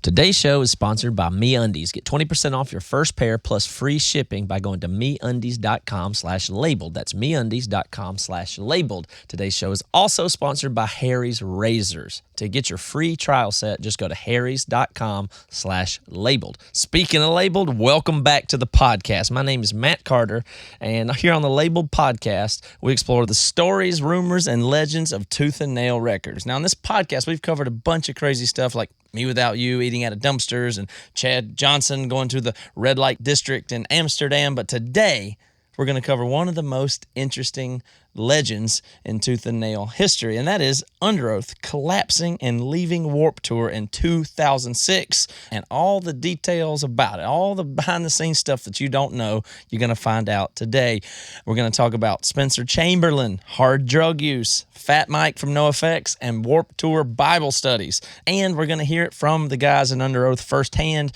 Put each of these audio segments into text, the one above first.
Today's show is sponsored by MeUndies. Get 20% off your first pair plus free shipping by going to MeUndies.com/labeled. That's MeUndies.com/labeled. Today's show is also sponsored by Harry's Razors. To get your free trial set, just go to Harrys.com/labeled. Speaking of labeled, welcome back to the podcast. My name is Matt Carter, and here on the Labeled Podcast, we explore the stories, rumors, and legends of Tooth and Nail Records. Now, in this podcast, we've covered a bunch of crazy stuff like Me Without You, eating out of dumpsters, and Chad Johnson going to the red light district in Amsterdam. But today, we're going to cover one of the most interesting legends in Tooth and Nail history, and that is Underoath collapsing and leaving Warped Tour in 2006, and all the details about it, all the behind-the-scenes stuff that you don't know, you're going to find out today. We're going to talk about Spencer Chamberlain, hard drug use, Fat Mike from NoFX, and Warped Tour Bible studies, and we're going to hear it from the guys in Underoath firsthand,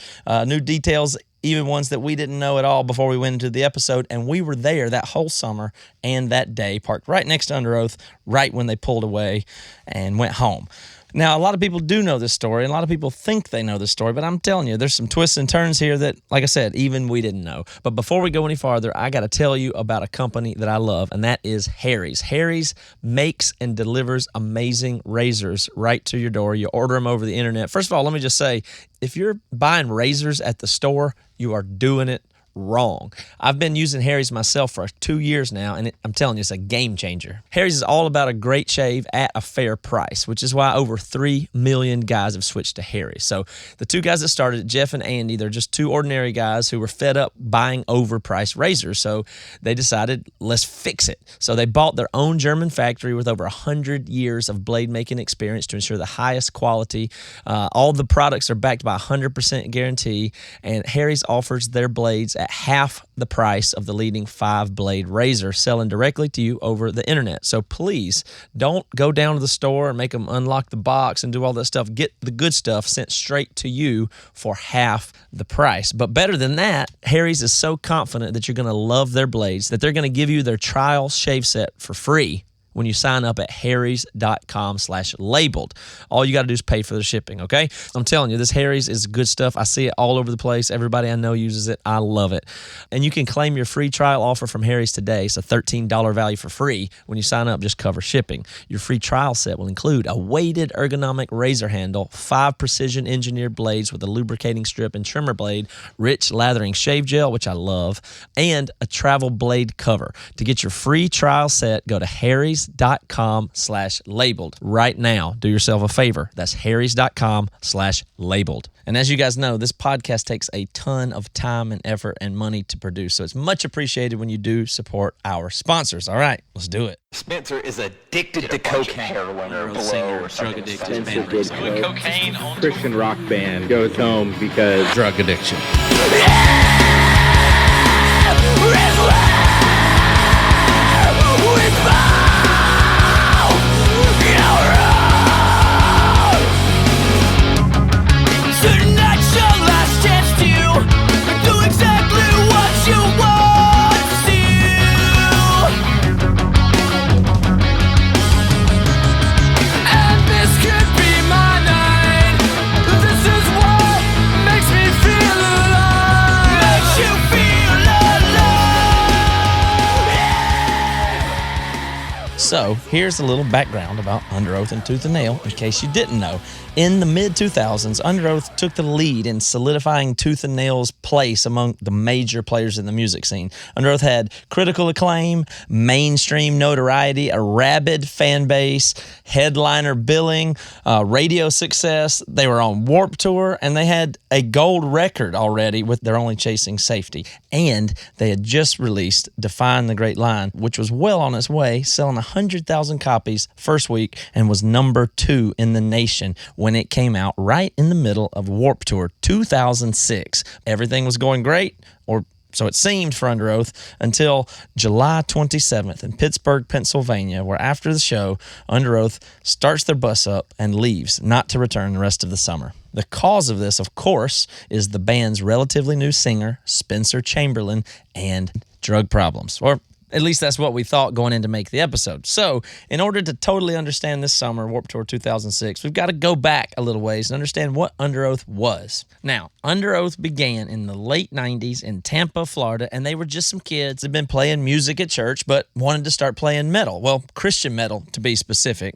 new details, even ones that we didn't know at all before we went into the episode, and we were there that whole summer and that day, parked right next to Underoath, right when they pulled away and went home. Now, a lot of people do know this story, and a lot of people think they know this story, but I'm telling you, there's some twists and turns here that, like I said, even we didn't know. But before we go any farther, I got to tell you about a company that I love, and that is Harry's. Harry's makes and delivers amazing razors right to your door. You order them over the internet. First of all, let me just say, if you're buying razors at the store, you are doing it wrong. I've been using Harry's myself for 2 years now, and I'm telling you, it's a game changer. Harry's is all about a great shave at a fair price, which is why over 3 million guys have switched to Harry's. So the two guys that started it, Jeff and Andy, they're just two ordinary guys who were fed up buying overpriced razors. So they decided, let's fix it. So they bought their own German factory with over 100 years of blade making experience to ensure the highest quality. All the products are backed by 100% guarantee, and Harry's offers their blades at half the price of the leading 5-blade razor, selling directly to you over the internet. So please don't go down to the store and make them unlock the box and do all that stuff. Get the good stuff sent straight to you for half the price. But better than that, Harry's is so confident that you're going to love their blades that they're going to give you their trial shave set for free when you sign up at harrys.com/labeled. All you got to do is pay for the shipping, okay? I'm telling you, this Harry's is good stuff. I see it all over the place. Everybody I know uses it. I love it. And you can claim your free trial offer from Harry's today. It's a $13 value for free. When you sign up, just cover shipping. Your free trial set will include a weighted ergonomic razor handle, 5 precision engineered blades with a lubricating strip and trimmer blade, rich lathering shave gel, which I love, and a travel blade cover. To get your free trial set, go to harrys.com/labeled right now. Do yourself a favor. That's harrys.com/labeled. And as you guys know, this podcast takes a ton of time and effort and money to produce, so it's much appreciated when you do support our sponsors. All right, let's do it. Spencer is addicted to cocaine. Heroin singer, drug addiction, Spencer band gets cocaine on Christian rock band goes home because Drug addiction. So here's a little background about Underoath and Tooth and Nail, in case you didn't know. In the mid-2000s, Underoath took the lead in solidifying Tooth and Nail's place among the major players in the music scene. Underoath had critical acclaim, mainstream notoriety, a rabid fan base, headliner billing, radio success. They were on Warped Tour, and they had a gold record already with They're Only Chasing Safety. And they had just released Define the Great Line, which was well on its way, selling 100,000 copies first week and was number 2 in the nation when it came out right in the middle of Warped Tour 2006. Everything was going great, or so it seemed for Underoath, until July 27th in Pittsburgh, Pennsylvania, where after the show, Underoath starts their bus up and leaves, not to return the rest of the summer. The cause of this, of course, is the band's relatively new singer, Spencer Chamberlain, and drug problems, or At least that's what we thought going in to make the episode. So, in order to totally understand this summer, Warped Tour 2006, we've got to go back a little ways and understand what Underoath was. Now, Underoath began in the late 90s in Tampa, Florida, and they were just some kids that had been playing music at church but wanted to start playing metal. Well, Christian metal, to be specific.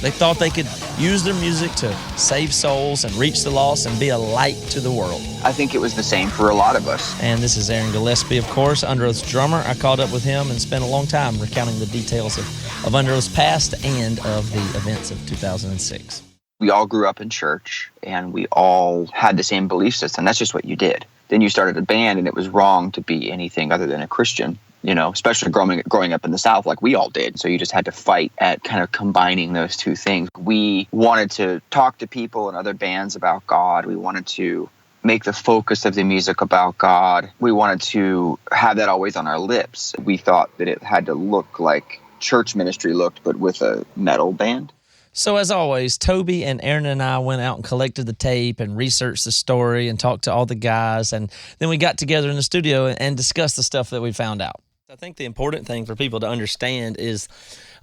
They thought they could use their music to save souls and reach the lost and be a light to the world. I think it was the same for a lot of us. And this is Aaron Gillespie, of course, Underoath's drummer. I caught up with him and spent a long time recounting the details of Underoath's past and of the events of 2006. We all grew up in church, and we all had the same belief system. That's just what you did. Then you started a band, and it was wrong to be anything other than a Christian, you know, especially growing up in the South like we all did. So you just had to fight at kind of combining those two things. We wanted to talk to people in other bands about God. We wanted to make the focus of the music about God. We wanted to have that always on our lips. We thought that it had to look like church ministry looked, but with a metal band. So as always, Toby and Aaron and I went out and collected the tape and researched the story and talked to all the guys. And then we got together in the studio and discussed the stuff that we found out. I think the important thing for people to understand is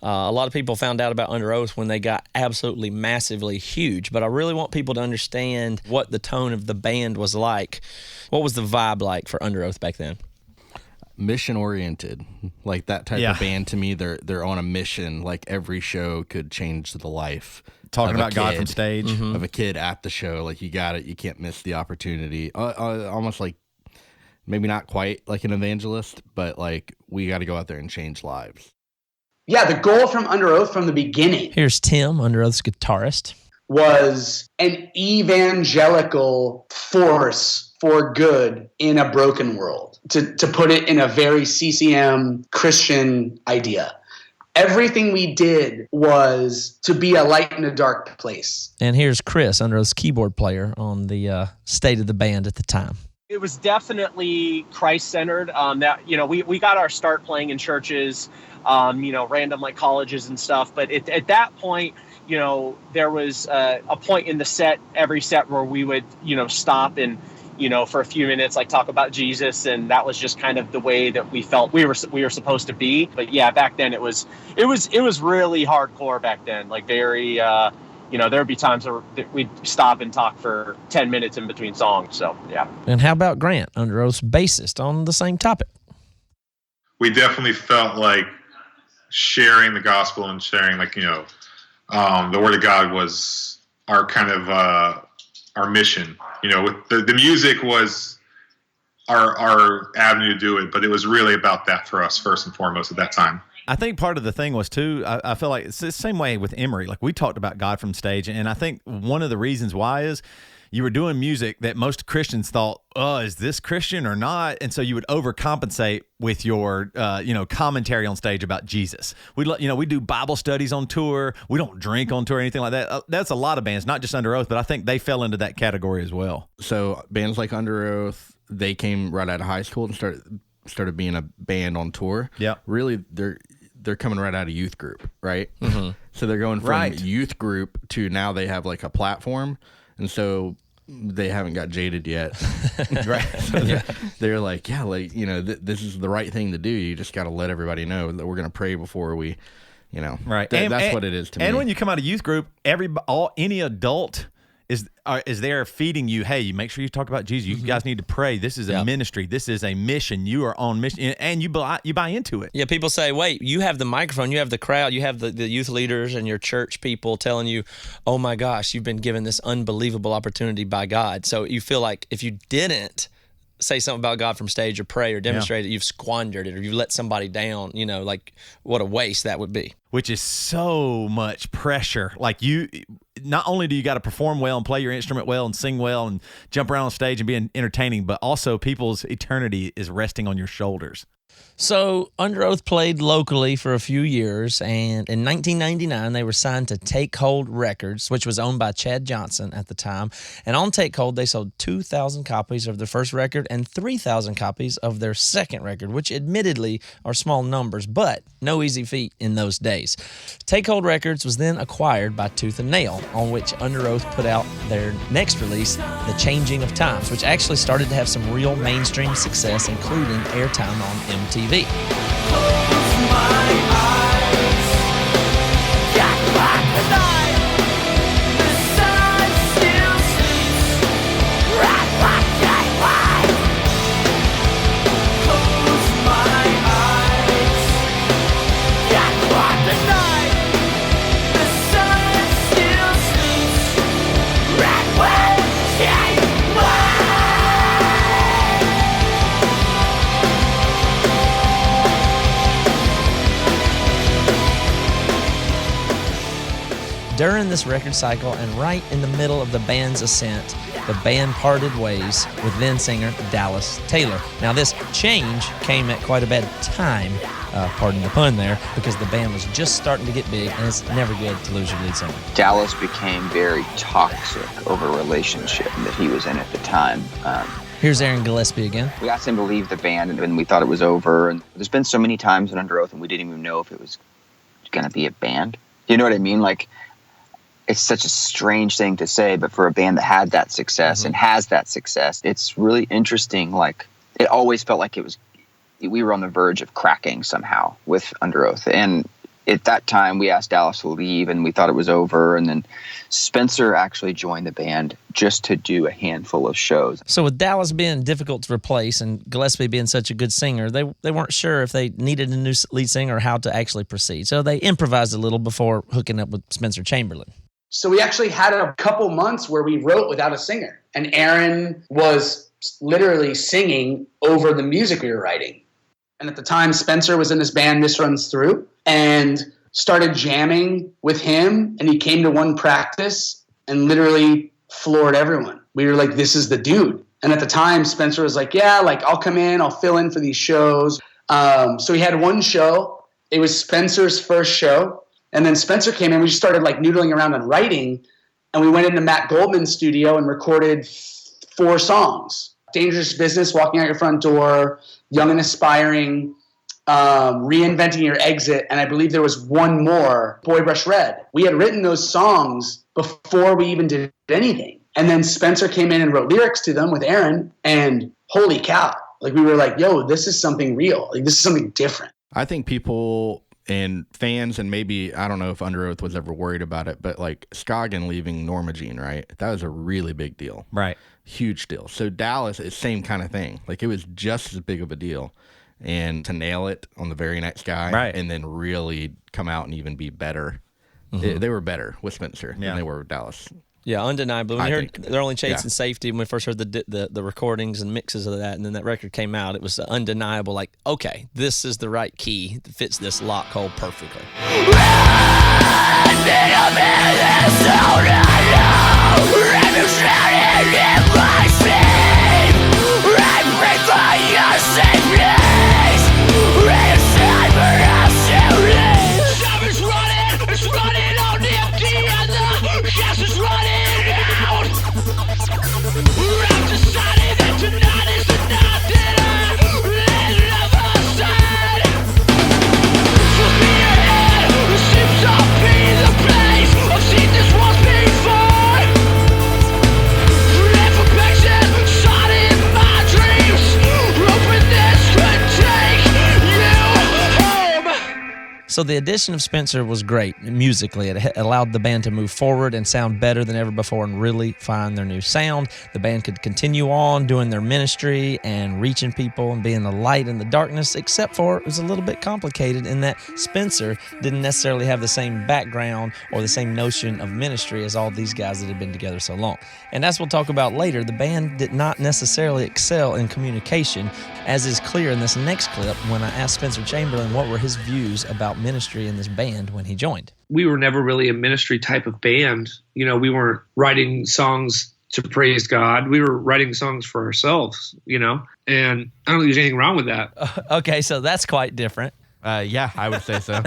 a lot of people found out about Underoath when they got absolutely massively huge. But I really want people to understand what the tone of the band was like. What was the vibe like for Underoath back then? Mission oriented, like that type of band. To me, they're on a mission. Like every show could change the life. Talking about God from stage of a kid at the show. Like you got it. You can't miss the opportunity. Almost like maybe not quite like an evangelist, but like we got to go out there and change lives. Yeah, the goal from Underoath from the beginning. Here's Tim, Underoath's guitarist. Was an evangelical force for good in a broken world, to put it in a very CCM Christian idea. Everything we did was to be a light in a dark place. And here's Chris, Underoath's keyboard player on the state of the band at the time. It was definitely Christ-centered. That we got our start playing in churches, random like colleges and stuff. But at that point, there was a point in every set where we would, stop and, for a few minutes, like talk about Jesus. And that was just kind of the way that we felt we were supposed to be. But yeah, back then it was really hardcore back then, like very, there'd be times where we'd stop and talk for 10 minutes in between songs. So, yeah. And how about Grant, Underoath's bassist, on the same topic? We definitely felt like sharing the gospel and sharing, the Word of God was our kind of our mission. With the music was our avenue to do it, but it was really about that for us first and foremost at that time. I think part of the thing was too, I feel like it's the same way with Emery. Like we talked about God from stage, and I think one of the reasons why is you were doing music that most Christians thought, oh, is this Christian or not? And so you would overcompensate with your, commentary on stage about Jesus. We do Bible studies on tour. We don't drink on tour or anything like that. That's a lot of bands, not just Underoath, but I think they fell into that category as well. So bands like Underoath, they came right out of high school and started being a band on tour. Yeah, really, they're coming right out of youth group, right? Mm-hmm. So they're going from youth group to now they have like a platform, and so they haven't got jaded yet. Right. So they're like, this is the right thing to do. You just got to let everybody know that we're going to pray before we, right. That's what it is to me. And when you come out of youth group, any adult is there feeding you, hey, you make sure you talk about Jesus. You guys need to pray. This is a ministry. This is a mission. You are on mission, and you buy into it. Yeah, people say, wait, you have the microphone, you have the crowd, you have the youth leaders and your church people telling you, oh my gosh, you've been given this unbelievable opportunity by God. So you feel like if you didn't say something about God from stage or pray or demonstrate it, you've squandered it or you've let somebody down, like what a waste that would be. Which is so much pressure. Like not only do you got to perform well and play your instrument well and sing well and jump around on stage and be entertaining, but also people's eternity is resting on your shoulders. So Underoath played locally for a few years, and in 1999 they were signed to Take Hold Records, which was owned by Chad Johnson at the time. And on Take Hold, they sold 2,000 copies of their first record and 3,000 copies of their second record, which admittedly are small numbers, but no easy feat in those days. Take Hold Records was then acquired by Tooth and Nail, on which Underoath put out their next release, The Changing of Times, which actually started to have some real mainstream success, including airtime on MTV. During this record cycle and right in the middle of the band's ascent, the band parted ways with then singer Dallas Taylor. Now this change came at quite a bad time, pardon the pun there, because the band was just starting to get big and it's never good to lose your lead singer. Dallas became very toxic over a relationship that he was in at the time. Here's Aaron Gillespie again. We asked him to leave the band and we thought it was over. And there's been so many times in Underoath and we didn't even know if it was going to be a band. You know what I mean? Like, it's such a strange thing to say, but for a band that had that success and has that success, it's really interesting. Like, it always felt like we were on the verge of cracking somehow with Underoath. And at that time, we asked Dallas to leave and we thought it was over. And then Spencer actually joined the band just to do a handful of shows. So with Dallas being difficult to replace and Gillespie being such a good singer, they weren't sure if they needed a new lead singer or how to actually proceed. So they improvised a little before hooking up with Spencer Chamberlain. So we actually had a couple months where we wrote without a singer. And Aaron was literally singing over the music we were writing. And at the time, Spencer was in this band, This Runs Through, and started jamming with him. And he came to one practice and literally floored everyone. We were like, this is the dude. And at the time, Spencer was like, yeah, like I'll come in, I'll fill in for these shows. So we had one show. It was Spencer's first show. And then Spencer came in, we just started like noodling around on writing, and we went into Matt Goldman's studio and recorded 4 songs. Dangerous Business, Walking Out Your Front Door, Young and Aspiring, Reinventing Your Exit, and I believe there was one more, Boy Brush Red. We had written those songs before we even did anything. And then Spencer came in and wrote lyrics to them with Aaron, and holy cow. Like we were like, yo, this is something real. Like this is something different. I think people and fans, and maybe, I don't know if Underoath was ever worried about it, but like Scoggin leaving Norma Jean, right? That was a really big deal. Right. Huge deal. So Dallas, it's same kind of thing. Like it was just as big of a deal. And to nail it on the very next guy, right, and then really come out and even be better. They were better with Spencer than they were with Dallas. Yeah, undeniably. When we heard They're Only Chasing Yeah. Safety, when we first heard the recordings and mixes of that, and then that record came out, it was undeniable, like, okay, this is the right key that fits this lock hole perfectly. So the addition of Spencer was great musically. It allowed the band to move forward and sound better than ever before and really find their new sound. The band could continue on doing their ministry and reaching people and being the light in the darkness, except for it was a little bit complicated in that Spencer didn't necessarily have the same background or the same notion of ministry as all these guys that had been together so long. And as we'll talk about later, the band did not necessarily excel in communication, as is clear in this next clip when I asked Spencer Chamberlain what were his views about ministry in this band when he joined. We were never really a ministry type of band. You know, we weren't writing songs to praise God. We were writing songs for ourselves, and I don't think there's anything wrong with that. Okay, so that's quite different. Yeah, I would say so.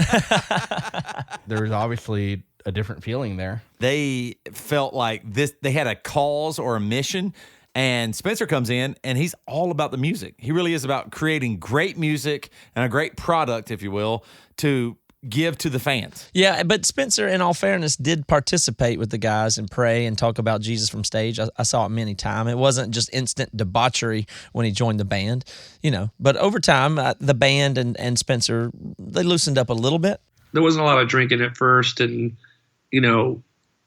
There was obviously a different feeling there. They felt like they had a cause or a mission. And Spencer comes in, and he's all about the music. He really is about creating great music and a great product, if you will, to give to the fans. Yeah, but Spencer, in all fairness, did participate with the guys and pray and talk about Jesus from stage. I saw it many times. It wasn't just instant debauchery when he joined the band, But over time, the band and Spencer, they loosened up a little bit. There wasn't a lot of drinking at first, and,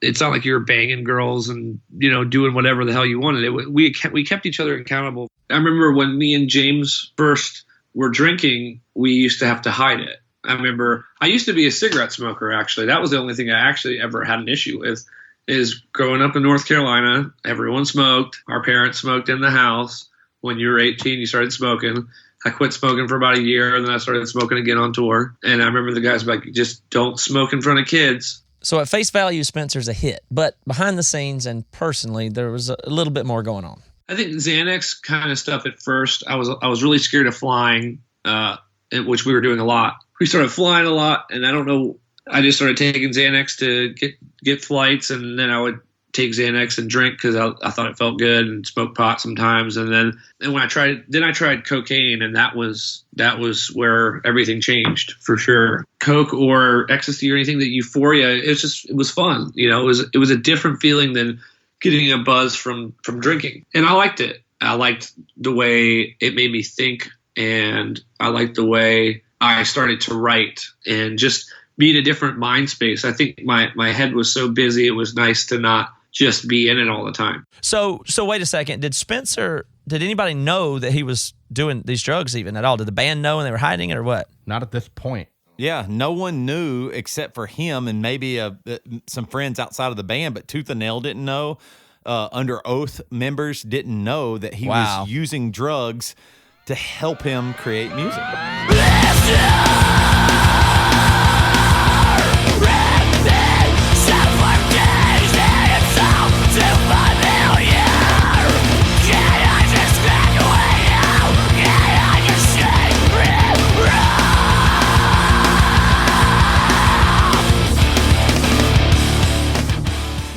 it's not like you were banging girls and, doing whatever the hell you wanted. We kept each other accountable. I remember when me and James first were drinking, we used to have to hide it. I remember I used to be a cigarette smoker, actually. That was the only thing I actually ever had an issue with, is growing up in North Carolina, everyone smoked. Our parents smoked in the house. When you were 18, you started smoking. I quit smoking for about a year, and then I started smoking again on tour. And I remember the guys were like, just don't smoke in front of kids. So at face value, Spencer's a hit. But behind the scenes and personally, there was a little bit more going on. I think Xanax kind of stuff at first. I was really scared of flying, which we were doing a lot. We started flying a lot, and I don't know. I just started taking Xanax to get flights, and then I would take Xanax and drink because I thought it felt good, and smoke pot sometimes. And when I tried cocaine, and that was where everything changed for sure. Coke or ecstasy or anything, that euphoria, it was fun. It was a different feeling than getting a buzz from drinking, and I liked it. I liked the way it made me think, and I liked the way I started to write and just be in a different mind space. I think my head was so busy, it was nice to not just be in it all the time. So wait a second. Did anybody know that he was doing these drugs even at all? Did the band know and they were hiding it, or what? Not at this point. Yeah, no one knew except for him and maybe some friends outside of the band, but Tooth and Nail didn't know. Underoath members didn't know that he was using drugs to help him create music.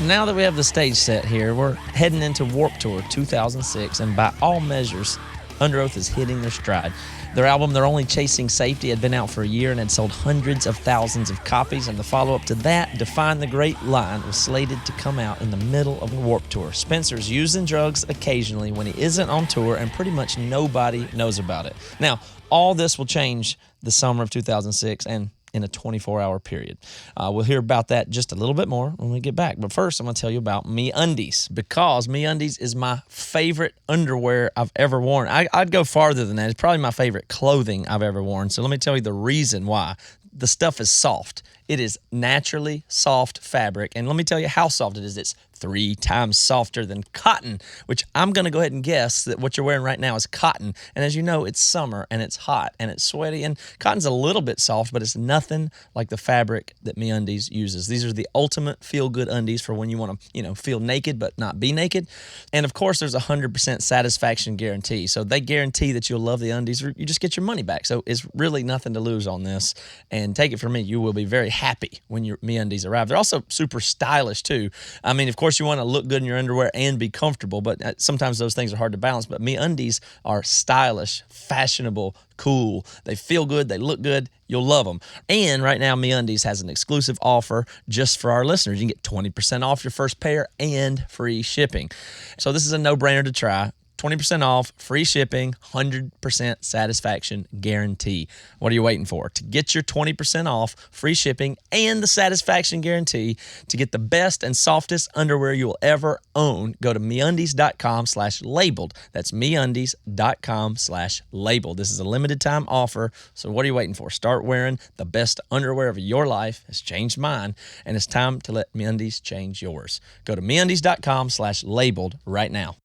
Now that we have the stage set here, we're heading into Warped Tour 2006, and by all measures, Underoath is hitting their stride. Their album, They're Only Chasing Safety, had been out for a year and had sold hundreds of thousands of copies, and the follow-up to that, Define the Great Line, was slated to come out in the middle of a Warped Tour. Spencer's using drugs occasionally when he isn't on tour, and pretty much nobody knows about it. Now, all this will change the summer of 2006, and in a 24-hour period. We'll hear about that just a little bit more when we get back. But first, I'm going to tell you about MeUndies, because MeUndies is my favorite underwear I've ever worn. I'd go farther than that. It's probably my favorite clothing I've ever worn. So let me tell you the reason why. The stuff is soft. It is naturally soft fabric. And let me tell you how soft it is. It's 3 times softer than cotton, which I'm going to go ahead and guess that what you're wearing right now is cotton. And as you know, it's summer and it's hot and it's sweaty, and cotton's a little bit soft, but it's nothing like the fabric that MeUndies uses. These are the ultimate feel-good undies for when you want to, feel naked but not be naked. And of course, there's a 100% satisfaction guarantee. So they guarantee that you'll love the undies, or you just get your money back. So it's really nothing to lose on this. And take it from me, you will be very happy when your MeUndies arrive. They're also super stylish too. I mean, of course, you want to look good in your underwear and be comfortable, but sometimes those things are hard to balance. But MeUndies are stylish, fashionable, cool. They feel good. They look good. You'll love them. And right now, MeUndies has an exclusive offer just for our listeners. You can get 20% off your first pair and free shipping. So this is a no-brainer to try. 20% off, free shipping, 100% satisfaction guarantee. What are you waiting for? To get your 20% off, free shipping, and the satisfaction guarantee, to get the best and softest underwear you will ever own, go to MeUndies.com/labeled. That's MeUndies.com/labeled. This is a limited time offer, so what are you waiting for? Start wearing the best underwear of your life. It's changed mine, and it's time to let MeUndies change yours. Go to MeUndies.com/labeled right now.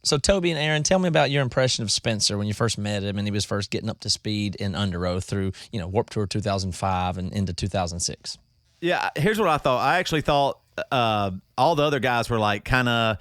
So Toby and Aaron, tell me about your impression of Spencer when you first met him and he was first getting up to speed in Underoath through, Warped Tour 2005 and into 2006. Yeah, here's what I thought. I actually thought all the other guys were like kind of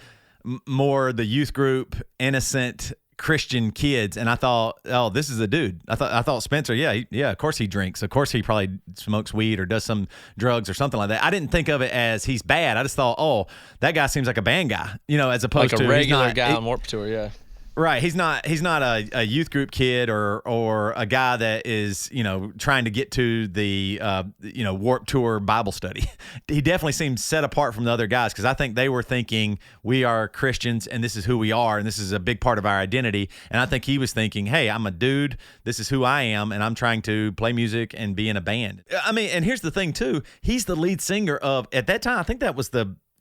more the youth group, innocent Christian kids, and I thought, oh, this is a dude. I thought Spencer, of course he drinks. Of course he probably smokes weed or does some drugs or something like that. I didn't think of it as he's bad. I just thought, oh, that guy seems like a band guy, as opposed like to a regular guy on Warped Tour, yeah. Right. He's not a youth group kid or a guy that is, trying to get to the, Warped Tour Bible study. He definitely seems set apart from the other guys because I think they were thinking we are Christians and this is who we are and this is a big part of our identity. And I think he was thinking, hey, I'm a dude. This is who I am. And I'm trying to play music and be in a band. I mean, and here's the thing, too. He's the lead singer of, at that time, I think that was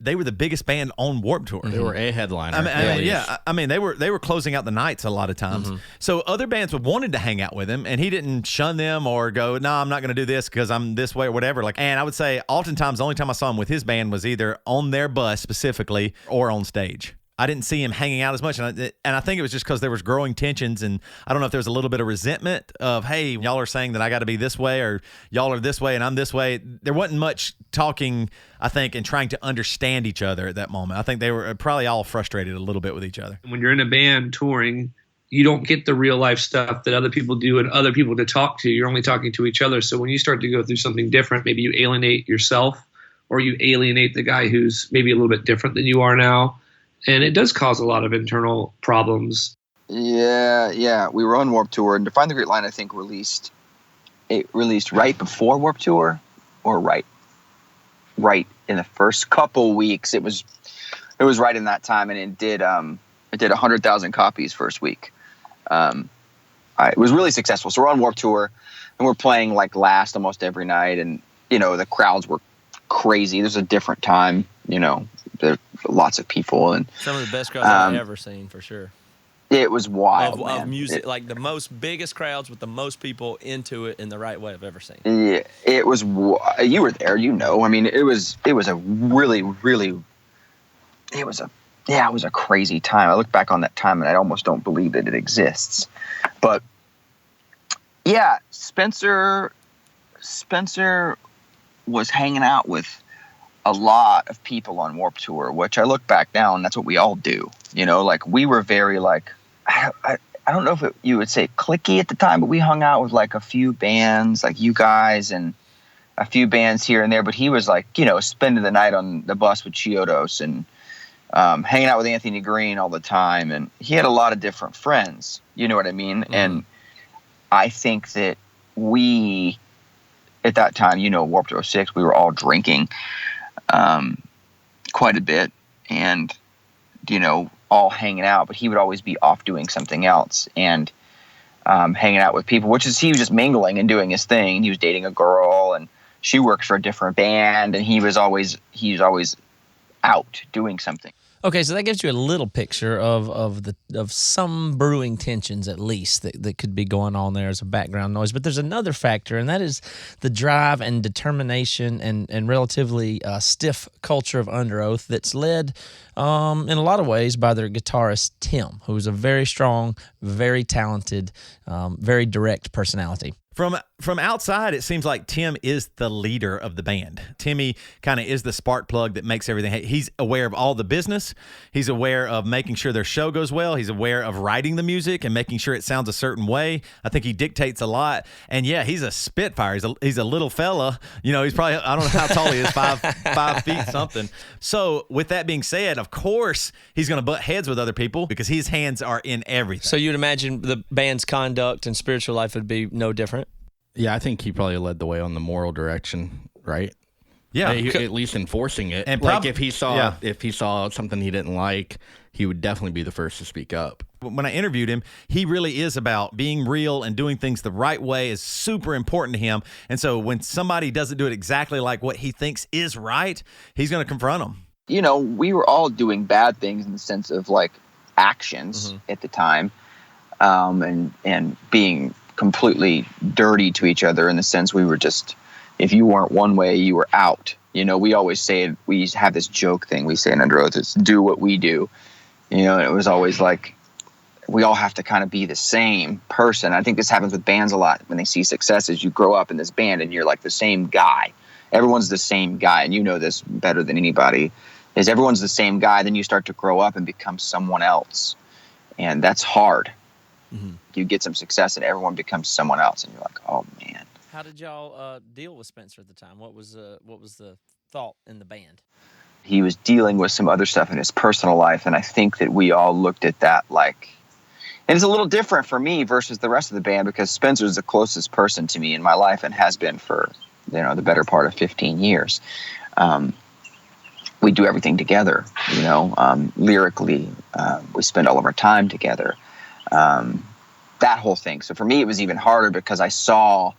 they were the biggest band on Warped Tour. They were a headliner. They were closing out the nights a lot of times. So other bands wanted to hang out with him, and he didn't shun them or go, "No, I'm not going to do this because I'm this way" or whatever. And I would say, oftentimes, the only time I saw him with his band was either on their bus specifically or on stage. I didn't see him hanging out as much, and I think it was just because there was growing tensions, and I don't know if there was a little bit of resentment of, hey, y'all are saying that I got to be this way, or y'all are this way and I'm this way. There wasn't much talking, I think, and trying to understand each other at that moment. I think they were probably all frustrated a little bit with each other. When you're in a band touring, you don't get the real life stuff that other people do and other people to talk to. You're only talking to each other. So when you start to go through something different, maybe you alienate yourself or you alienate the guy who's maybe a little bit different than you are now. And it does cause a lot of internal problems. Yeah. We were on Warped Tour, and Define the Great Line, I think, released right before Warped Tour, or right in the first couple weeks. It was right in that time, and it did 100,000 copies first week. It was really successful. So we're on Warped Tour, and we're playing like last almost every night, and the crowds were crazy. There's a different time, there's lots of people, and some of the best crowds I've ever seen, for sure. It was wild, of music, like the most biggest crowds with the most people into it in the right way I've ever seen. Yeah, it was. You were there, I mean, it was a really, really. It was a crazy time. I look back on that time and I almost don't believe that it exists. But yeah, Spencer was hanging out with a lot of people on Warped Tour, which I look back now and that's what we all do. Like we were very like, I don't know if you would say cliquey at the time, but we hung out with like a few bands, like you guys and a few bands here and there. But he was like, spending the night on the bus with Chiodos and hanging out with Anthony Green all the time. And he had a lot of different friends, you know what I mean? Mm-hmm. And I think that we, at that time, Warped 06, we were all drinking quite a bit and, all hanging out, but he would always be off doing something else and hanging out with people, he was just mingling and doing his thing. He was dating a girl and she worked for a different band and he was always out doing something. Okay, so that gives you a little picture of some brewing tensions, at least, that could be going on there as a background noise. But there's another factor, and that is the drive and determination and relatively stiff culture of Underoath that's led, in a lot of ways, by their guitarist, Tim, who's a very strong, very talented, very direct personality. From outside, it seems like Tim is the leader of the band. Timmy kind of is the spark plug that makes everything. He's aware of all the business. He's aware of making sure their show goes well. He's aware of writing the music and making sure it sounds a certain way. I think he dictates a lot. And yeah, he's a spitfire. He's a little fella. He's probably, I don't know how tall he is, 5 feet something. So with that being said, of course, he's going to butt heads with other people because his hands are in everything. So you'd imagine the band's conduct and spiritual life would be no different? Yeah, I think he probably led the way on the moral direction, right? Yeah, at least enforcing it. And if he saw something he didn't like, he would definitely be the first to speak up. When I interviewed him, he really is about being real and doing things the right way is super important to him. And so when somebody doesn't do it exactly like what he thinks is right, he's going to confront them. We were all doing bad things in the sense of like actions at the time, and being completely dirty to each other in the sense we were just, if you weren't one way, you were out. We always say, we have this joke thing we say in Underoath, it's do what we do. And it was always like, we all have to kind of be the same person. I think this happens with bands a lot when they see successes. You grow up in this band and you're like the same guy. Everyone's the same guy. And this better than anybody is everyone's the same guy. Then you start to grow up and become someone else. And that's hard. Mm-hmm. You get some success and everyone becomes someone else. And you're like, oh, man. How did y'all deal with Spencer at the time? What was the thought in the band? He was dealing with some other stuff in his personal life. And I think that we all looked at that like, and it's a little different for me versus the rest of the band because Spencer's the closest person to me in my life and has been for, the better part of 15 years. We do everything together, lyrically. We spend all of our time together. That whole thing. So for me, it was even harder because I saw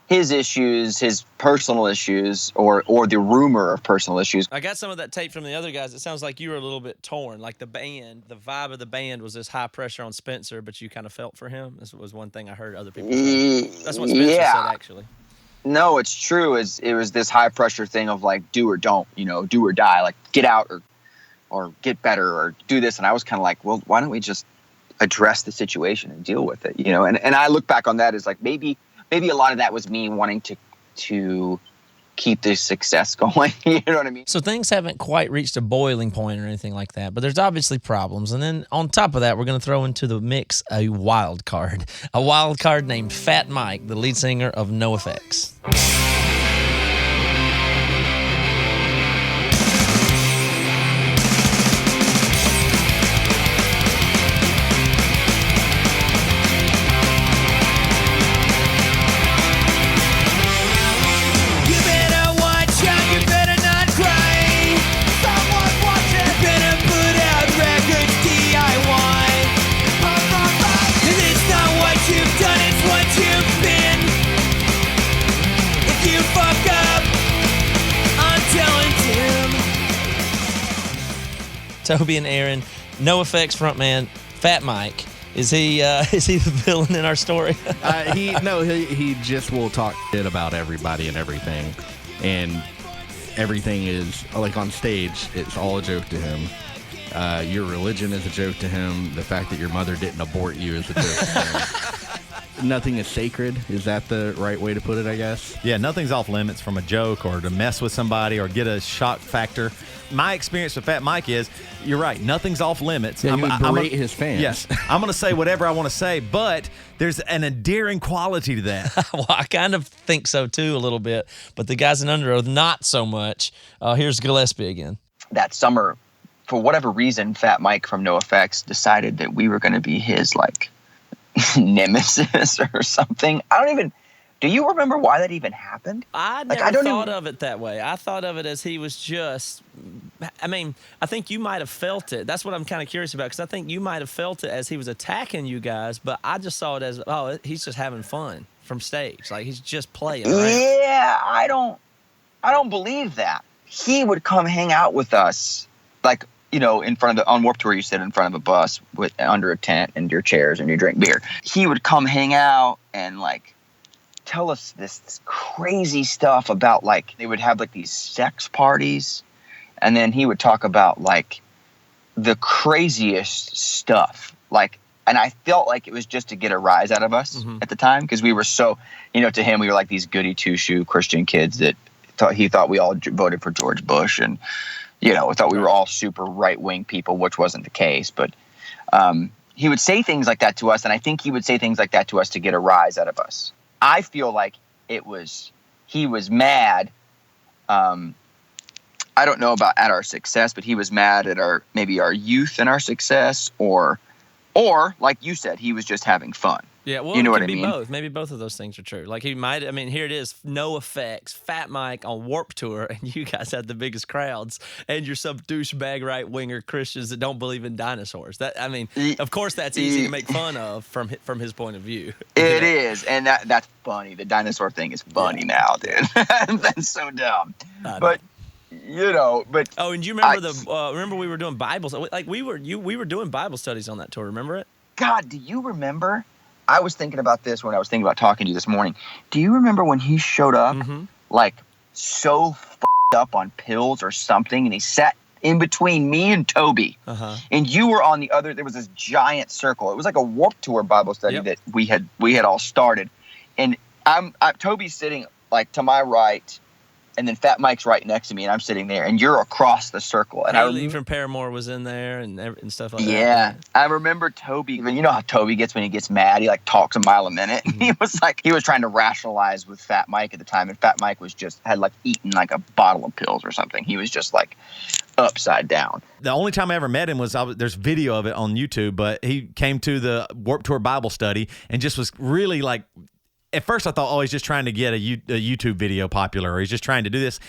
his issues, his personal issues, or the rumor of personal issues. I got some of that tape from the other guys. It sounds like you were a little bit torn. Like the vibe of the band was this high pressure on Spencer, but you kind of felt for him. This was one thing I heard other people say. That's what Spencer said, actually. No, it's true. It was this high pressure thing of like do or don't, do or die, like get out or get better or do this. And I was kind of like, well, why don't we just address the situation and deal with it, And I look back on that as like maybe a lot of that was me wanting to keep this success going. You know what I mean? So things haven't quite reached a boiling point or anything like that, but there's obviously problems. And then on top of that, we're going to throw into the mix a wild card named Fat Mike, the lead singer of NoFX. Toby and Aaron, NoFX frontman Fat Mike. Is he the villain in our story? He just will talk shit about everybody and everything, and everything is like on stage. It's all a joke to him. Your religion is a joke to him. The fact that your mother didn't abort you is a joke to him. Nothing is sacred. Is that the right way to put it, I guess? Yeah, nothing's off limits from a joke or to mess with somebody or get a shock factor. My experience with Fat Mike is, you're right, nothing's off limits. Yeah, I'm berate his fans. Yes, I'm going to say whatever I want to say, but there's an endearing quality to that. Well, I kind of think so too a little bit, but the guys in Underoath, not so much. Here's Gillespie again. That summer, for whatever reason, Fat Mike from NoFX decided that we were going to be his like nemesis or something. Do you remember why that even happened? I never thought of it that way. I thought of it as he was just, I think you might have felt it. That's what I'm kind of curious about, because I think you might have felt it as he was attacking you guys, but I just saw it as, he's just having fun from stage. Like, he's just playing, right? Yeah, I don't believe that. He would come hang out with us, like, on Warped Tour, you sit in front of a bus under a tent and your chairs and you drink beer. He would come hang out and, like, tell us this crazy stuff about, like, they would have like these sex parties, and then he would talk about like the craziest stuff, like, and I felt like it was just to get a rise out of us at the time, because we were so, to him we were like these goody two-shoe Christian kids that he thought we all voted for George Bush, and thought we were all super right-wing people, which wasn't the case. But he would say things like that to us, and I think he would say things like that to us to get a rise out of us. I feel like he was mad. I don't know about at our success, but he was mad at our youth and our success, or like you said, he was just having fun. Yeah, well, you know it what could I be mean? both. Maybe both of those things are true. Like, he might, here it is, NoFX, Fat Mike on Warped Tour, and you guys had the biggest crowds, and you're some douchebag right-winger Christians that don't believe in dinosaurs. Of course that's easy to make fun of from his point of view. It is, and that's funny. The dinosaur thing is funny now, dude. That's so dumb. But oh, and you remember remember we were doing Bibles, like we were doing Bible studies on that tour, remember it? God, do you remember? I was thinking about this when I was thinking about talking to you this morning. Do you remember when he showed up, like, so f***ed up on pills or something, and he sat in between me and Toby, and you were on the other? There was this giant circle. It was like a Warped Tour Bible study that we had all started, and Toby's sitting like to my right, and then Fat Mike's right next to me, and I'm sitting there, and you're across the circle. And Haley from Paramore was in there and stuff like that. Yeah, I remember Toby. You know how Toby gets when he gets mad? He like talks a mile a minute. He was trying to rationalize with Fat Mike at the time, and Fat Mike had like eaten like a bottle of pills or something. He was just like upside down. The only time I ever met him was there's video of it on YouTube, but he came to the Warped Tour Bible study and just was really like. At first, I thought, oh, he's just trying to get a YouTube video popular, or he's just trying to do this.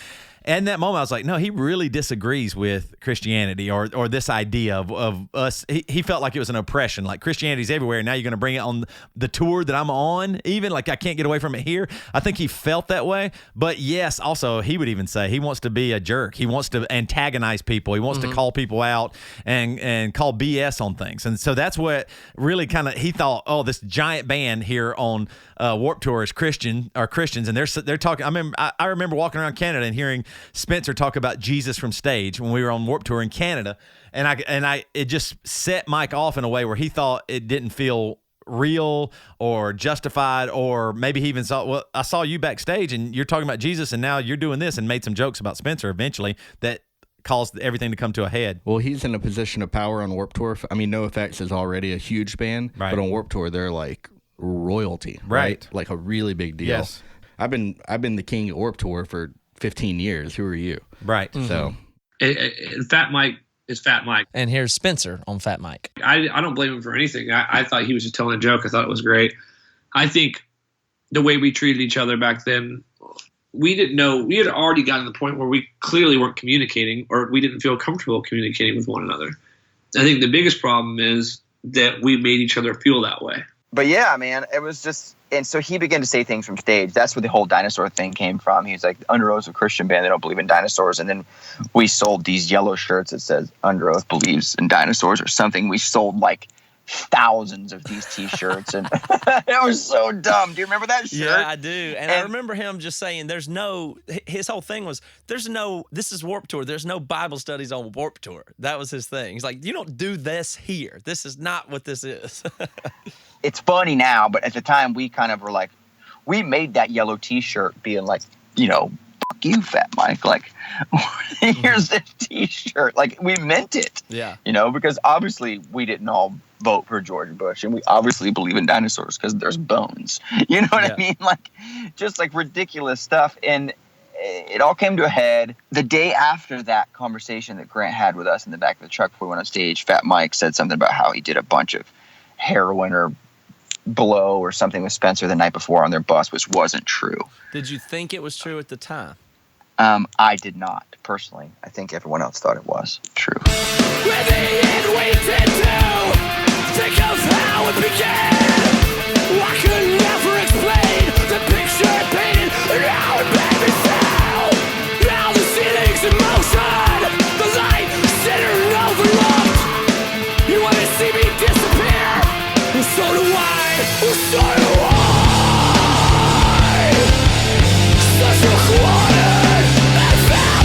And in that moment, I was like, no, he really disagrees with Christianity or this idea of us. He felt like it was an oppression, like Christianity's everywhere. Now you're going to bring it on the tour that I'm on, even like I can't get away from it here. I think he felt that way. But yes, also, he would even say he wants to be a jerk. He wants to antagonize people. He wants to call people out and call BS on things. And so that's what really kind of, he thought, oh, this giant band here on Warped Tour is Christians, and they're talking. I remember walking around Canada and hearing Spencer talk about Jesus from stage when we were on Warped Tour in Canada, and it just set Mike off in a way where he thought it didn't feel real or justified, or maybe he even saw, well, I saw you backstage and you're talking about Jesus, and now you're doing this, and made some jokes about Spencer eventually that caused everything to come to a head. Well, he's in a position of power on Warped Tour. I mean, NoFX is already a huge band, right. But on Warped Tour, they're like royalty, right? Like a really big deal. Yes. I've been the king at Warped Tour for 15 years. Who are you? Right. So Fat Mike is Fat Mike. And here's Spencer on Fat Mike. I don't blame him for anything. I thought he was just telling a joke. I thought it was great. I think the way we treated each other back then, we didn't know. We had already gotten to the point where we clearly weren't communicating, or we didn't feel comfortable communicating with one another. I think the biggest problem is that we made each other feel that way. But yeah, man, it was just, and so he began to say things from stage. That's where the whole dinosaur thing came from. He was like, Underoath is a Christian band. They don't believe in dinosaurs. And then we sold these yellow shirts that says Underoath believes in dinosaurs or something. We sold like thousands of these T-shirts, and it was so dumb. Do you remember that shirt? Yeah, I do. And I remember him just saying, his whole thing was, this is Warped Tour. There's no Bible studies on Warped Tour. That was his thing. He's like, you don't do this here. This is not what this is. It's funny now, but at the time we kind of were like, we made that yellow T-shirt being like, fuck you, Fat Mike. Like, here's this T-shirt. Like, we meant it. Yeah. Because obviously we didn't all vote for George Bush, and we obviously believe in dinosaurs because there's bones. You know what I mean? Like, just like ridiculous stuff. And it all came to a head the day after that conversation that Grant had with us in the back of the truck before we went on stage. Fat Mike said something about how he did a bunch of heroin or blow or something with Spencer the night before on their bus, which wasn't true. Did you think it was true at the time? I did not, personally. I think everyone else thought it was true. With the end we did do, think of how it began. I could never explain the picture it painted and how it made me feel. Now the ceiling's in motion, the light centered overlooked. You want to see me disappear? Well, so do I. Well, so do I. Such a quiet evaporation.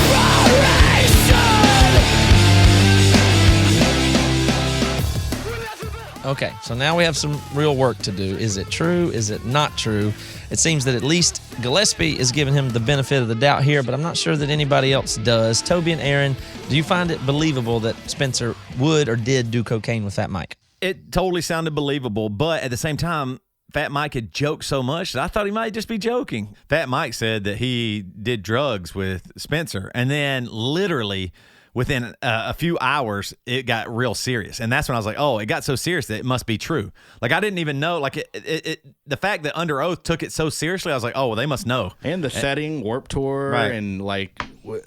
Okay, so now we have some real work to do. Is it true? Is it not true? It seems that at least Gillespie is giving him the benefit of the doubt here, but I'm not sure that anybody else does. Toby and Aaron, do you find it believable that Spencer would or did do cocaine with Fat Mike? It totally sounded believable, but at the same time, Fat Mike had joked so much that I thought he might just be joking. Fat Mike said that he did drugs with Spencer, and then literally within a few hours, it got real serious. And that's when I was like, oh, it got so serious that it must be true. Like, I didn't even know. Like, the fact that Underoath took it so seriously, I was like, oh, well, they must know. And the setting, Warped Tour, right. And like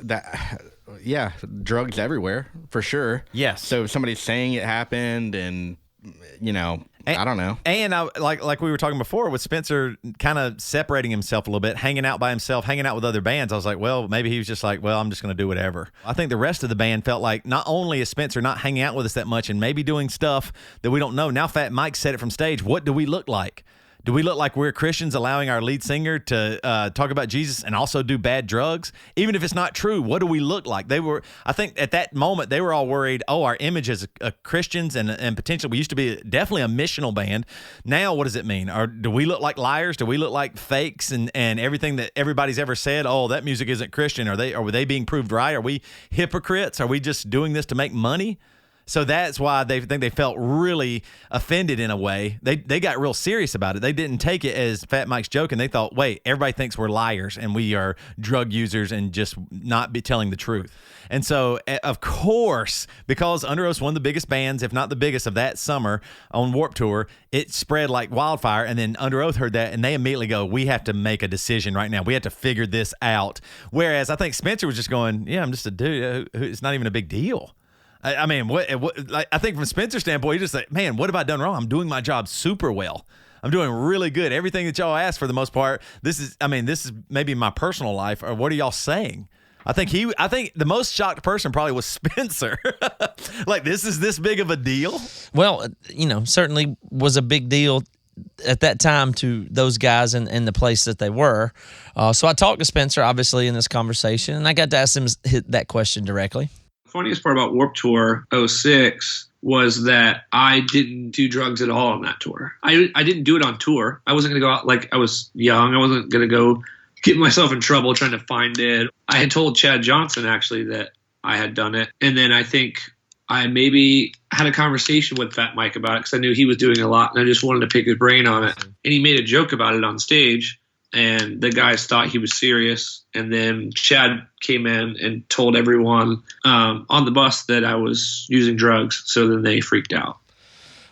that. Yeah, drugs everywhere, for sure. Yes. So if somebody's saying it happened and, I don't know. And I, like we were talking before with Spencer kind of separating himself a little bit, hanging out by himself, hanging out with other bands. I was like, well, maybe he was just like, well, I'm just going to do whatever. I think the rest of the band felt like not only is Spencer not hanging out with us that much and maybe doing stuff that we don't know. Now Fat Mike said it from stage. What do we look like? Do we look like we're Christians allowing our lead singer to talk about Jesus and also do bad drugs? Even if it's not true, what do we look like? I think at that moment, they were all worried, our image as Christians and potentially, we used to be definitely a missional band. Now, what does it mean? Do we look like liars? Do we look like fakes and everything that everybody's ever said? Oh, that music isn't Christian. Are they being proved right? Are we hypocrites? Are we just doing this to make money? So that's why they think they felt really offended in a way. They got real serious about it. They didn't take it as Fat Mike's joke, and they thought, wait, everybody thinks we're liars and we are drug users and just not be telling the truth. And so, of course, because Underoath's one of the biggest bands, if not the biggest, of that summer on Warped Tour, it spread like wildfire. And then Underoath heard that, and they immediately go, we have to make a decision right now. We have to figure this out. Whereas I think Spencer was just going, yeah, I'm just a dude. It's not even a big deal. I mean, I think from Spencer's standpoint, he just like, man, what have I done wrong? I'm doing my job super well. I'm doing really good. Everything that y'all asked for the most part. This is maybe my personal life. Or what are y'all saying? I think the most shocked person probably was Spencer. Like, this is this big of a deal? Well, certainly was a big deal at that time to those guys and the place that they were. So I talked to Spencer, obviously, in this conversation, and I got to ask him that question directly. Funniest part about Warped Tour 06 was that I didn't do drugs at all on that tour. I didn't do it on tour. I wasn't going to go out, like, I was young. I wasn't going to go get myself in trouble trying to find it. I had told Chad Johnson, actually, that I had done it. And then I think I maybe had a conversation with Fat Mike about it because I knew he was doing a lot and I just wanted to pick his brain on it. And he made a joke about it on stage. And the guys thought he was serious. And then Chad came in and told everyone on the bus that I was using drugs. So then they freaked out.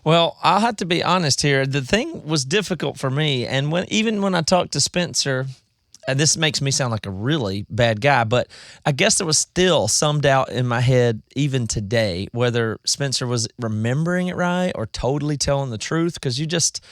Well, I'll have to be honest here. The thing was difficult for me. And even when I talked to Spencer, and this makes me sound like a really bad guy, but I guess there was still some doubt in my head even today whether Spencer was remembering it right or totally telling the truth, because you just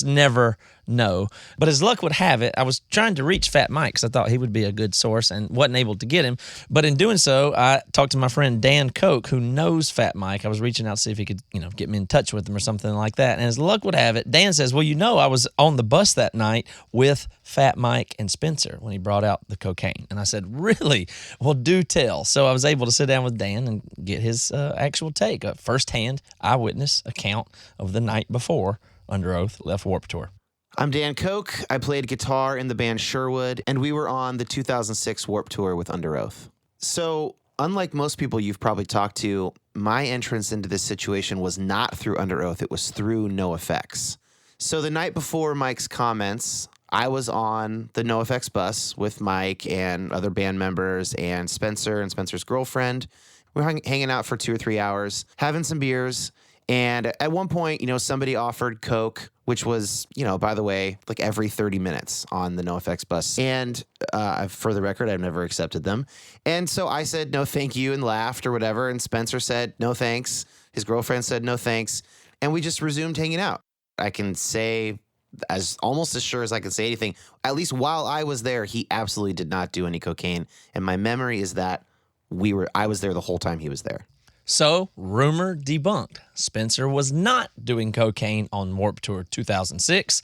never know. But as luck would have it, I was trying to reach Fat Mike because I thought he would be a good source and wasn't able to get him. But in doing so, I talked to my friend Dan Koch, who knows Fat Mike. I was reaching out to see if he could, get me in touch with him or something like that. And as luck would have it, Dan says, well, I was on the bus that night with Fat Mike and Spencer when he brought out the cocaine. And I said, really? Well, do tell. So I was able to sit down with Dan and get his actual take, a firsthand eyewitness account of the night before Underoath left Warped Tour. I'm Dan Koch. I played guitar in the band Sherwood, and we were on the 2006 Warped Tour with Underoath. So, unlike most people you've probably talked to, my entrance into this situation was not through Underoath. It was through NoFX. So the night before Mike's comments, I was on the NoFX bus with Mike and other band members and Spencer and Spencer's girlfriend. We were hanging out for 2 or 3 hours, having some beers. And at one point, somebody offered Coke, which was, by the way, like every 30 minutes on the NoFX bus. And for the record, I've never accepted them. And so I said, no, thank you, and laughed or whatever. And Spencer said, no, thanks. His girlfriend said, no, thanks. And we just resumed hanging out. I can say, almost as sure as I can say anything, at least while I was there, he absolutely did not do any cocaine. And my memory is that I was there the whole time he was there. So, rumor debunked. Spencer was not doing cocaine on Warped Tour 2006.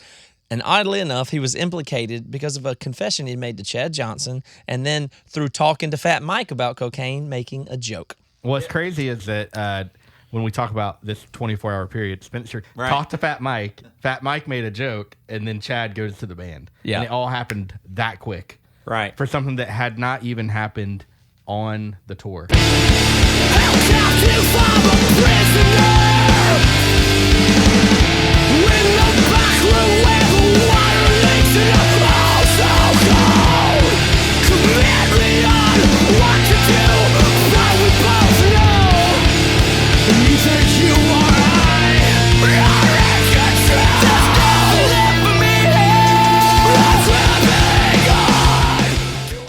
And oddly enough, he was implicated because of a confession he made to Chad Johnson, and then through talking to Fat Mike about cocaine, making a joke. What's crazy is that when we talk about this 24-hour period, Spencer talked to Fat Mike made a joke, and then Chad goes to the band. Yeah. And it all happened that quick. Right. For something that had not even happened on the tour.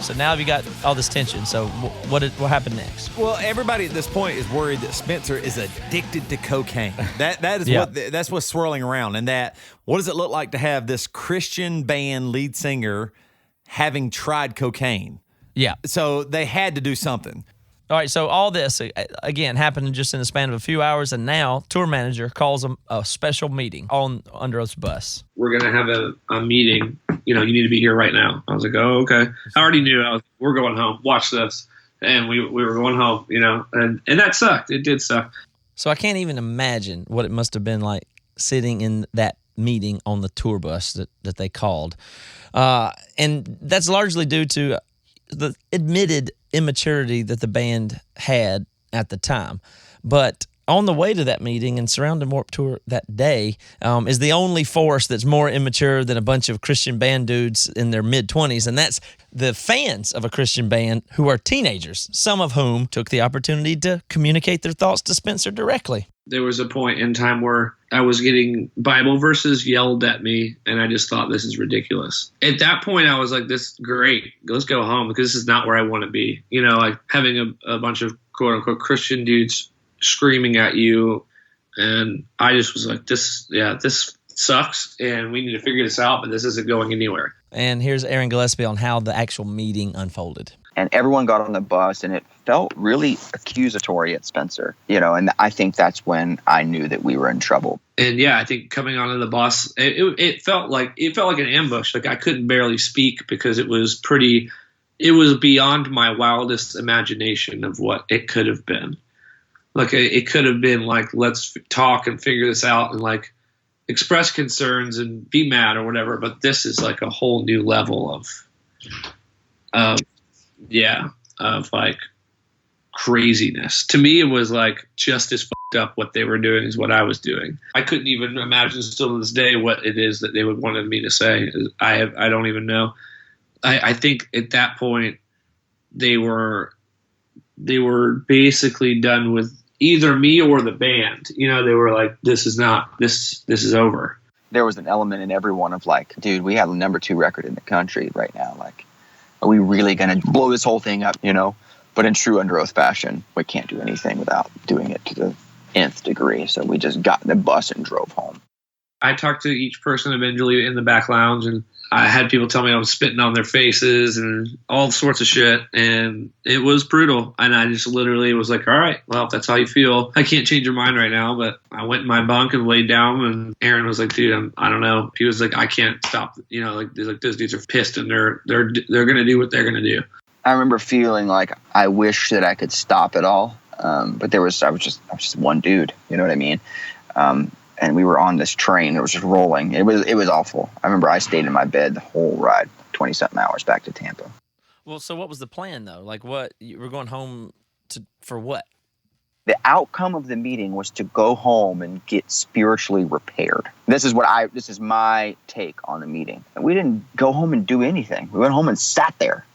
So now you got all this tension. So what happened next? Well, everybody at this point is worried that Spencer is addicted to cocaine. That is that's what's swirling around. And what does it look like to have this Christian band lead singer having tried cocaine? Yeah. So they had to do something. All right, so all this, again, happened just in the span of a few hours, and now tour manager calls a special meeting on Underoath's bus. We're going to have a meeting. You need to be here right now. I was like, oh, okay. I already knew. We're going home. Watch this. And we were going home, and that sucked. It did suck. So I can't even imagine what it must have been like sitting in that meeting on the tour bus that they called. And that's largely due to the admitted immaturity that the band had at the time. But on the way to that meeting and surrounding Warped Tour that day is the only force that's more immature than a bunch of Christian band dudes in their mid-20s, and that's the fans of a Christian band who are teenagers, some of whom took the opportunity to communicate their thoughts to Spencer directly. There was a point in time where I was getting Bible verses yelled at me, and I just thought, this is ridiculous. At that point, I was like, this is great. Let's go home, because this is not where I want to be. Like having a bunch of quote-unquote Christian dudes screaming at you, and I just was like, this sucks, and we need to figure this out, but this isn't going anywhere. And here's Aaron Gillespie on how the actual meeting unfolded. And everyone got on the bus, and it felt really accusatory at Spencer, and I think that's when I knew that we were in trouble. And yeah, I think coming onto the bus, it felt like an ambush. Like I couldn't barely speak because it was beyond my wildest imagination of what it could have been. Like it could have been like, let's talk and figure this out and like express concerns and be mad or whatever. But this is like a whole new level of like craziness. To me, it was like just as fucked up what they were doing as what I was doing. I couldn't even imagine still to this day what it is that they would wanted me to say. I don't even know. I think at that point they were basically done with either me or the band. They were like, this is over. There was an element in everyone of like, dude, we have the number 2 record in the country right now. Like, are we really going to blow this whole thing up, But in true Underoath fashion, we can't do anything without doing it to the nth degree. So we just got in the bus and drove home. I talked to each person eventually in the back lounge, and I had people tell me I was spitting on their faces and all sorts of shit, and it was brutal. And I just literally was like, all right, well, if that's how you feel, I can't change your mind right now. But I went in my bunk and laid down, and Aaron was like, dude, I don't know. He was like, I can't stop. Those dudes are pissed, and they're going to do what they're going to do. I remember feeling like I wish that I could stop it all. But I was just one dude, you know what I mean? And we were on this train. It was just rolling. It was awful. I remember I stayed in my bed the whole ride, 20-something hours back to Tampa. Well, so what was the plan, though? Like, what? You were going home for what? The outcome of the meeting was to go home and get spiritually repaired. This is my take on the meeting. And we didn't go home and do anything. We went home and sat there.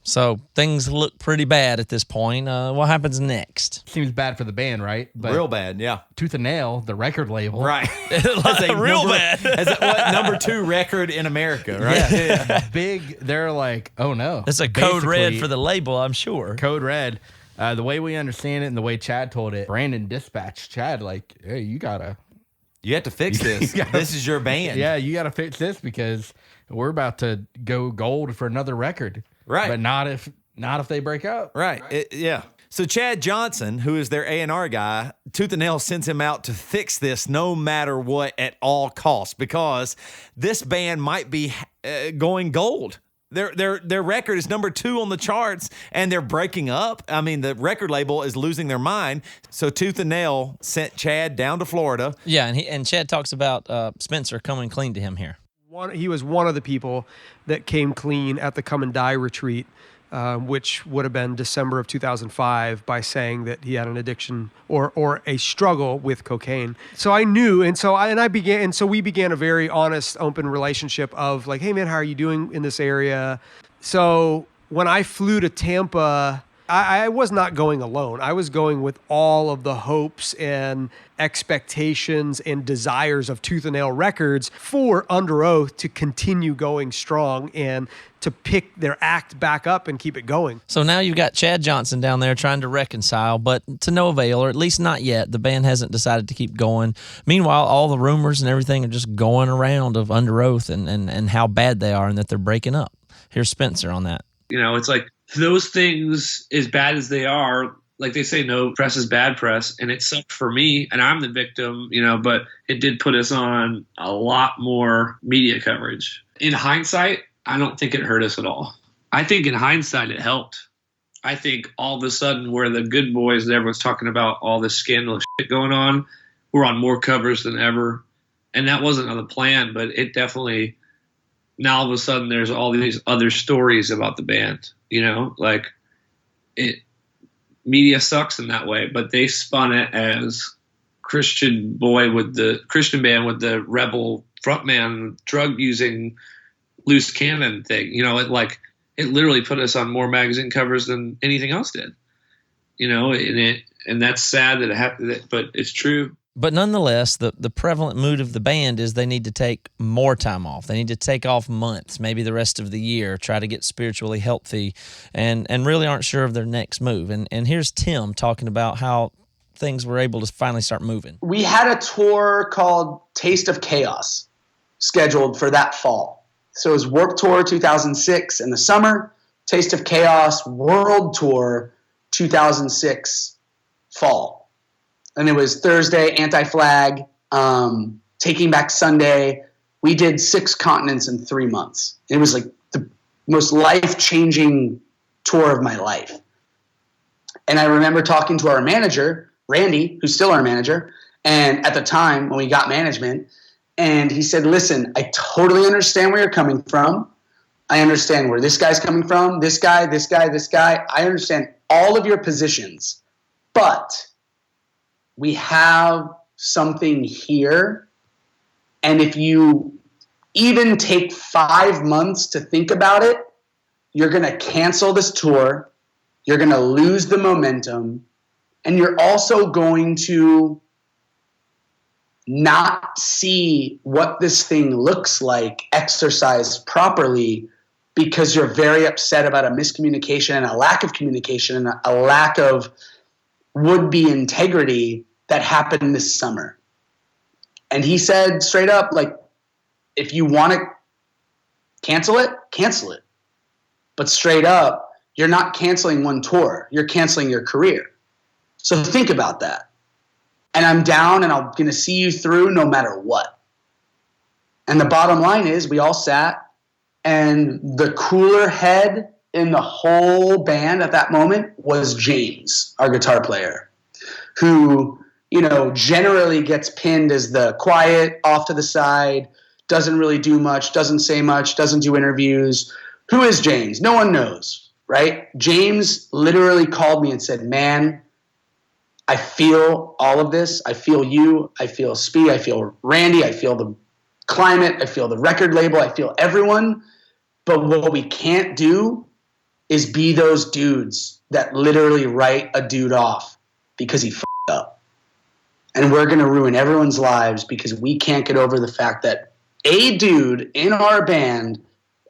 So things look pretty bad at this point. What happens next? Seems bad for the band, right? But real bad, yeah. Tooth and Nail, the record label. Right. Real bad. What, number 2 record in America, right? Yeah. Big, they're like, oh no. It's a code red for the label, I'm sure. Code red. The way we understand it and the way Chad told it, Brandon dispatched Chad like, hey, you have to fix this. This is your band. Yeah, you got to fix this because we're about to go gold for another record. Right. But not if they break up. Right. Yeah. So Chad Johnson, who is their A&R guy, Tooth and Nail sends him out to fix this no matter what at all costs, because this band might be going gold. Their record is number 2 on the charts, and they're breaking up. I mean, the record label is losing their mind. So Tooth and Nail sent Chad down to Florida. Yeah, and Chad talks about Spencer coming clean to him here. He was one of the people that came clean at the Come and Die retreat, which would have been December of 2005, by saying that he had an addiction or a struggle with cocaine. So I knew, we began a very honest, open relationship of like, hey man, how are you doing in this area? So when I flew to Tampa, I was not going alone. I was going with all of the hopes and expectations and desires of Tooth and Nail Records for Underoath to continue going strong and to pick their act back up and keep it going. So now you've got Chad Johnson down there trying to reconcile, but to no avail, or at least not yet. The band hasn't decided to keep going. Meanwhile, all the rumors and everything are just going around of Underoath and how bad they are and that they're breaking up. Here's Spencer on that. It's like those things, as bad as they are, like they say, no press is bad press, and it sucked for me, and I'm the victim, but it did put us on a lot more media coverage. In hindsight, I don't think it hurt us at all. I think in hindsight it helped. I think all of a sudden we're the good boys that everyone's talking about, all this scandalous shit going on. We're on more covers than ever. And that wasn't on the plan, but it definitely, now all of a sudden there's all these other stories about the band, like media sucks in that way, but they spun it as Christian band with the rebel frontman drug using loose cannon thing. It literally put us on more magazine covers than anything else did, and that's sad that it happened, but it's true. But nonetheless, the prevalent mood of the band is they need to take more time off. They need to take off months, maybe the rest of the year, try to get spiritually healthy, and really aren't sure of their next move. And here's Tim talking about how things were able to finally start moving. We had a tour called Taste of Chaos scheduled for that fall. So it was Warped Tour 2006 in the summer, Taste of Chaos World Tour 2006 fall. And it was Thursday, Anti-Flag, Taking Back Sunday. We did 6 continents in 3 months. It was like the most life-changing tour of my life. And I remember talking to our manager, Randy, who's still our manager, and at the time when we got management, and he said, listen, I totally understand where you're coming from. I understand where this guy's coming from, this guy, this guy, this guy. I understand all of your positions, but we have something here. And if you even take 5 months to think about it, you're going to cancel this tour. You're going to lose the momentum. And you're also going to not see what this thing looks like exercised properly because you're very upset about a miscommunication and a lack of communication and a lack of would-be integrity that happened this summer. And he said straight up, like, if you want to cancel it, cancel it. But straight up, you're not canceling one tour. You're canceling your career. So think about that. And I'm down and I'm going to see you through no matter what. And the bottom line is we all sat, and the cooler head in the whole band at that moment was James, our guitar player, who, generally gets pinned as the quiet, off to the side, doesn't really do much, doesn't say much, doesn't do interviews. Who is James? No one knows, right? James literally called me and said, man, I feel all of this. I feel you. I feel Spee. I feel Randy. I feel the climate. I feel the record label. I feel everyone. But what we can't do is be those dudes that literally write a dude off because he f***ed up. And we're going to ruin everyone's lives because we can't get over the fact that a dude in our band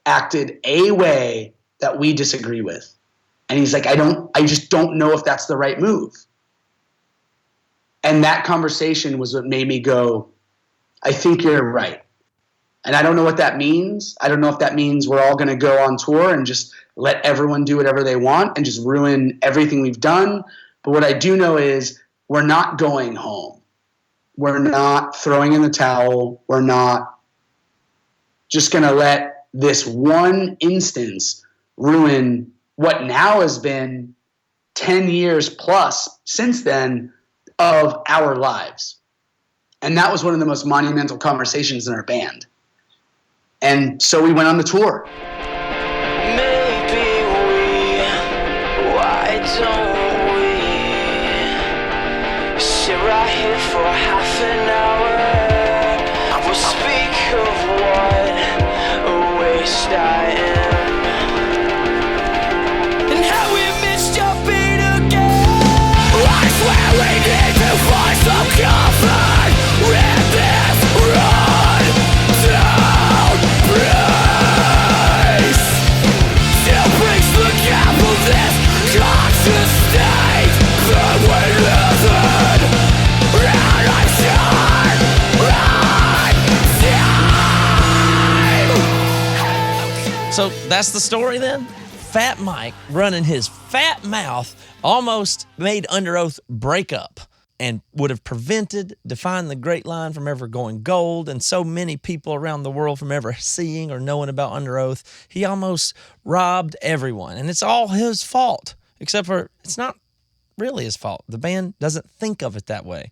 acted a way that we disagree with. And he's like, I just don't know if that's the right move. And that conversation was what made me go, I think you're right. And I don't know what that means. I don't know if that means we're all going to go on tour and just let everyone do whatever they want and just ruin everything we've done. But what I do know is we're not going home. We're not throwing in the towel. We're not just going to let this one instance ruin what now has been 10 years plus since then of our lives. And that was one of the most monumental conversations in our band. And so we went on the tour. Maybe why don't we sit right here for half an hour? We'll speak of what a waste I am, and how we missed your beat again. I swear we need to find some comfort in this run down place. Still brings the gap of this conscious state that we live in. And I shine right time. So that's the story then? Fat Mike running his fat mouth almost made Underoath break up and would have prevented Define the Great Line from ever going gold and so many people around the world from ever seeing or knowing about Underoath. He almost robbed everyone, and it's all his fault, except for it's not really his fault. The band doesn't think of it that way.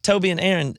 Toby and Aaron,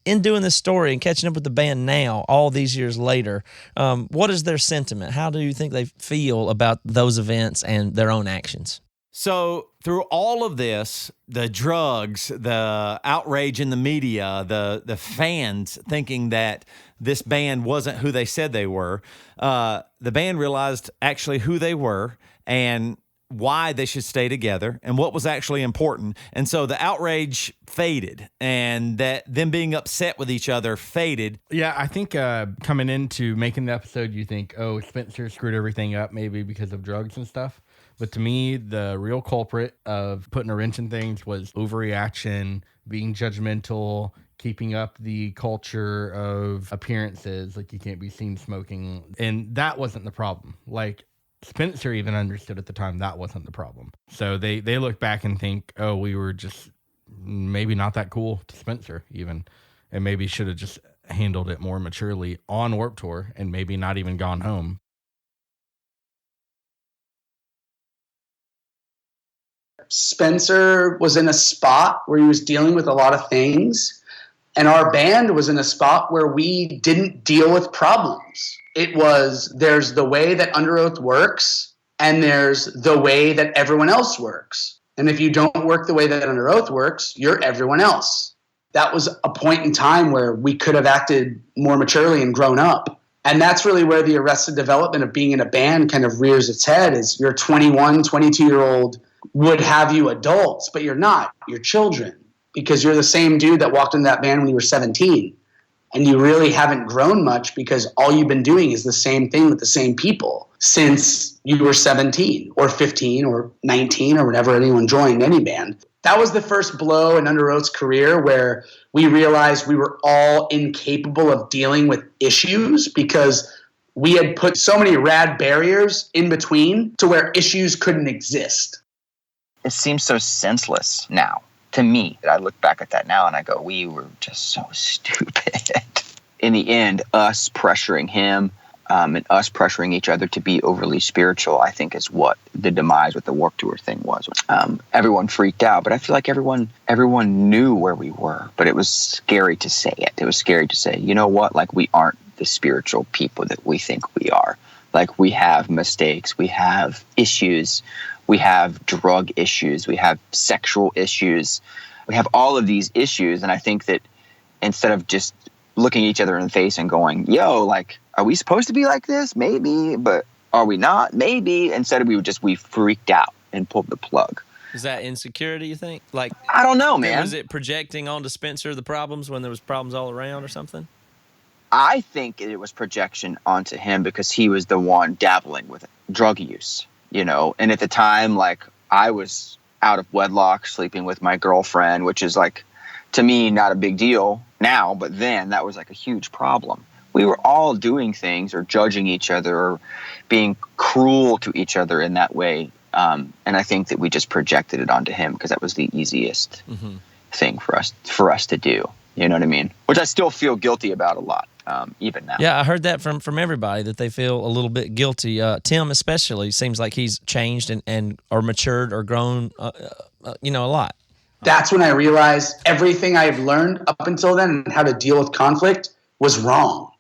in doing this story and catching up with the band now, all these years later, what is their sentiment? How do you think they feel about those events and their own actions? So through all of this, the drugs, the outrage in the media, the fans thinking that this band wasn't who they said they were, the band realized actually who they were and why they should stay together and what was actually important. And so the outrage faded, and that them being upset with each other faded. Yeah, I think coming into making the episode, you think, oh, Spencer screwed everything up maybe because of drugs and stuff. But to me, the real culprit of putting a wrench in things was overreaction, being judgmental, keeping up the culture of appearances, like you can't be seen smoking. And that wasn't the problem. Like, Spencer even understood at the time that wasn't the problem. So they look back and think, oh, we were just maybe not that cool to Spencer even, and maybe should have just handled it more maturely on Warped Tour and maybe not even gone home. Spencer was in a spot where he was dealing with a lot of things, and our band was in a spot where we didn't deal with problems. It was, there's the way that Underoath works, and there's the way that everyone else works. And if you don't work the way that Underoath works, you're everyone else. That was a point in time where we could have acted more maturely and grown up. And that's really where the arrested development of being in a band kind of rears its head, is you're 21, 22-year-old would have you adults, but you're not. You're children, because you're the same dude that walked in that band when you were 17. And you really haven't grown much because all you've been doing is the same thing with the same people since you were 17 or 15 or 19 or whenever anyone joined any band. That was the first blow in Underoath's career where we realized we were all incapable of dealing with issues because we had put so many rad barriers in between to where issues couldn't exist. It seems so senseless now. To me, I look back at that now and I go, we were just so stupid. In the end, us pressuring him and us pressuring each other to be overly spiritual, I think is what the demise with the Warped Tour thing was. Everyone freaked out, but I feel like everyone knew where we were, but it was scary to say it. It was scary to say, you know what, like we aren't the spiritual people that we think we are. Like we have mistakes, we have issues, we have drug issues, we have sexual issues, we have all of these issues. And I think that instead of just looking each other in the face and going, yo, like, are we supposed to be like this? Maybe, but are we not? Maybe. Instead, we freaked out and pulled the plug. Is that insecurity, you think? Like, I don't know, man. Was it projecting onto Spencer the problems when there was problems all around or something? I think it was projection onto him because he was the one dabbling with drug use, you know? And at the time, like, I was out of wedlock sleeping with my girlfriend, which is, like, to me, not a big deal now, but then that was, like, a huge problem. We were all doing things or judging each other or being cruel to each other in that way. And I think that we just projected it onto him because that was the easiest thing for us to do. You know what I mean? Which I still feel guilty about a lot, even now. Yeah, I heard that from everybody, that they feel a little bit guilty. Tim especially seems like he's changed and or matured or grown, a lot. That's when I realized everything I've learned up until then and how to deal with conflict was wrong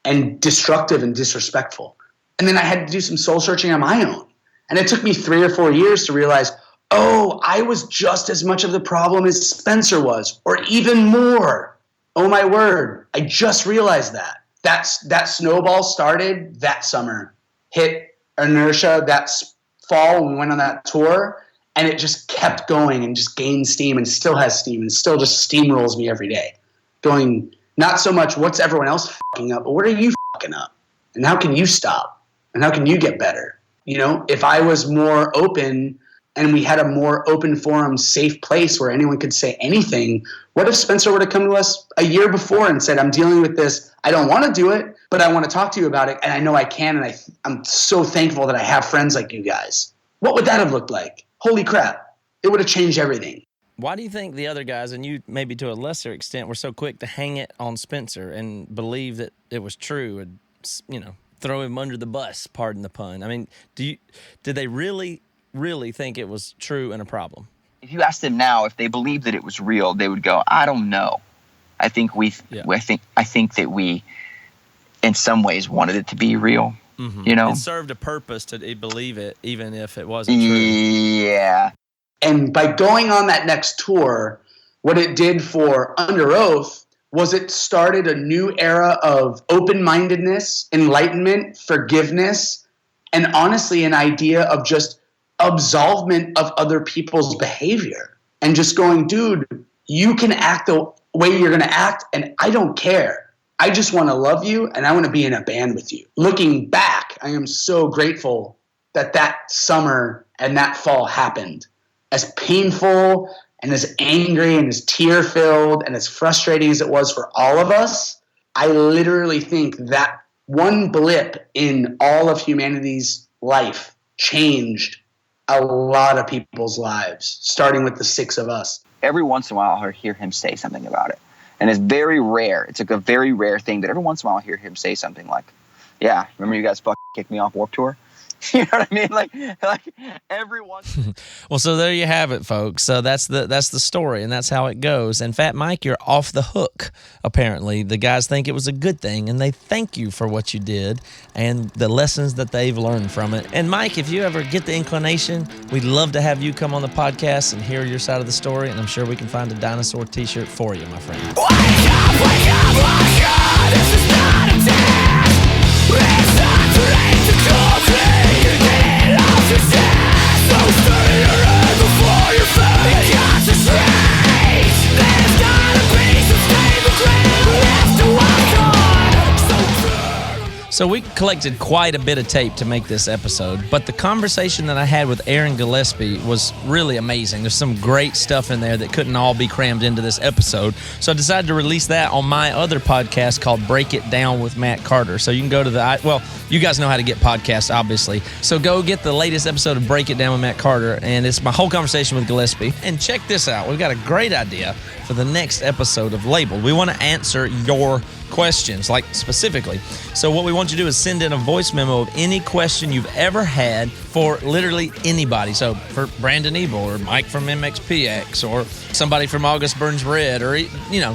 and destructive and disrespectful. And then I had to do some soul searching on my own. And it took me 3 or 4 years to realize, oh, I was just as much of the problem as Spencer was, or even more. Oh, my word. I just realized that. That snowball started that summer, hit inertia that fall when we went on that tour, and it just kept going and just gained steam and still has steam and still just steamrolls me every day. Going, not so much what's everyone else fucking up, but what are you fucking up? And how can you stop? And how can you get better? You know, if I was more open and we had a more open forum, safe place where anyone could say anything, what if Spencer would have come to us a year before and said, I'm dealing with this. I don't want to do it, but I want to talk to you about it. And I know I can. And I'm so thankful that I have friends like you guys. What would that have looked like? Holy crap. It would have changed everything. Why do you think the other guys, and you maybe to a lesser extent, were so quick to hang it on Spencer and believe that it was true and, throw him under the bus, pardon the pun? I mean, did they really think it was true and a problem? If you asked them now if they believed that it was real, they would go, I don't know. I think that we in some ways wanted it to be real. Mm-hmm. It served a purpose to believe it, even if it wasn't true. Yeah. And by going on that next tour, what it did for Underoath was it started a new era of open-mindedness, enlightenment, forgiveness, and honestly an idea of just absolvement of other people's behavior. And just going, dude, you can act the way you're going to act, and I don't care. I just want to love you, and I want to be in a band with you. Looking back, I am so grateful that summer and that fall happened. As painful and as angry and as tear-filled and as frustrating as it was for all of us, I literally think that one blip in all of humanity's life changed a lot of people's lives, starting with the 6 of us. Every once in a while, I'll hear him say something about it. And it's very rare. It's like a very rare thing, but every once in a while, I'll hear him say something like, yeah, remember you guys kicked me off Warped Tour? You know what I mean? Like every once. Well, so there you have it, folks. So that's the story, and that's how it goes. And Fat Mike, you're off the hook, apparently. The guys think it was a good thing, and they thank you for what you did and the lessons that they've learned from it. And Mike, if you ever get the inclination, we'd love to have you come on the podcast and hear your side of the story, and I'm sure we can find a dinosaur t-shirt for you, my friend. Wake up, my God, this is not a test. It's not too late to call me. You need oxygen, so stay your head before your face. You got to strange. There's gotta be some stable ground left to walk on. So true. So we collected quite a bit of tape to make this episode, but the conversation that I had with Aaron Gillespie was really amazing. There's some great stuff in there that couldn't all be crammed into this episode. So I decided to release that on my other podcast called Break It Down with Matt Carter. So you can go to you guys know how to get podcasts, obviously. So go get the latest episode of Break It Down with Matt Carter, and it's my whole conversation with Gillespie. And check this out. We've got a great idea for the next episode of Labeled. We want to answer your questions, like specifically. So what we want you to do is send in a voice memo of any question you've ever had for literally anybody. So for Brandon Ebel or Mike from MXPX or somebody from August Burns Red or,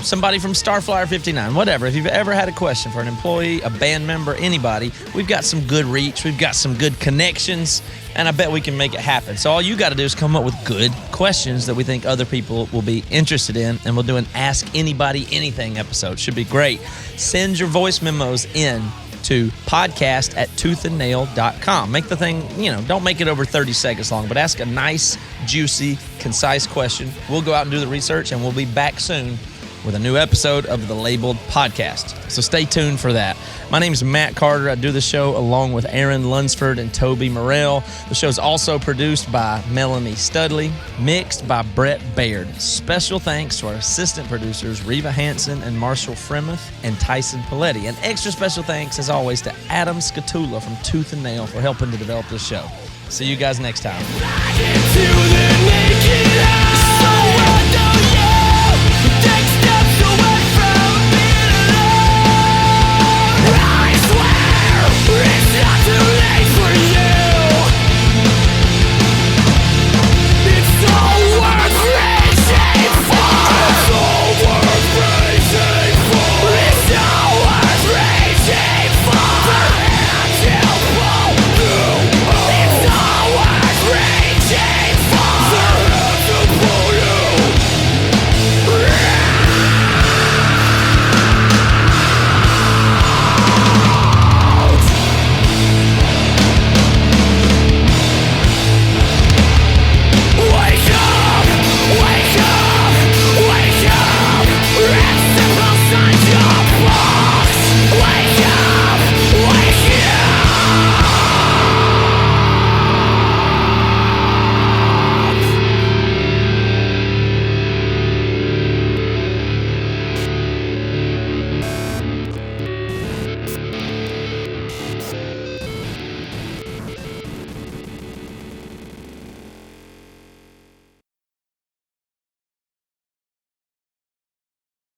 somebody from Starflyer 59, whatever. If you've ever had a question for an employee, a band member, anybody, we've got some good reach. We've got some good connections, and I bet we can make it happen. So all you got to do is come up with good questions that we think other people will be interested in, and we'll do an Ask Anybody Anything episode. Should be great. Send your voice memos in to podcast@toothandnail.com. Make the thing, don't make it over 30 seconds long, but ask a nice, juicy, concise question. We'll go out and do the research, and we'll be back soon with a new episode of the Labeled Podcast. So stay tuned for that. My name is Matt Carter. I do the show along with Aaron Lunsford and Toby Morrell. The show is also produced by Melanie Studley, mixed by Brett Baird. Special thanks to our assistant producers, Reva Hansen and Marshall Fremuth and Tyson Paletti. And extra special thanks, as always, to Adam Scatula from Tooth and Nail for helping to develop this show. See you guys next time.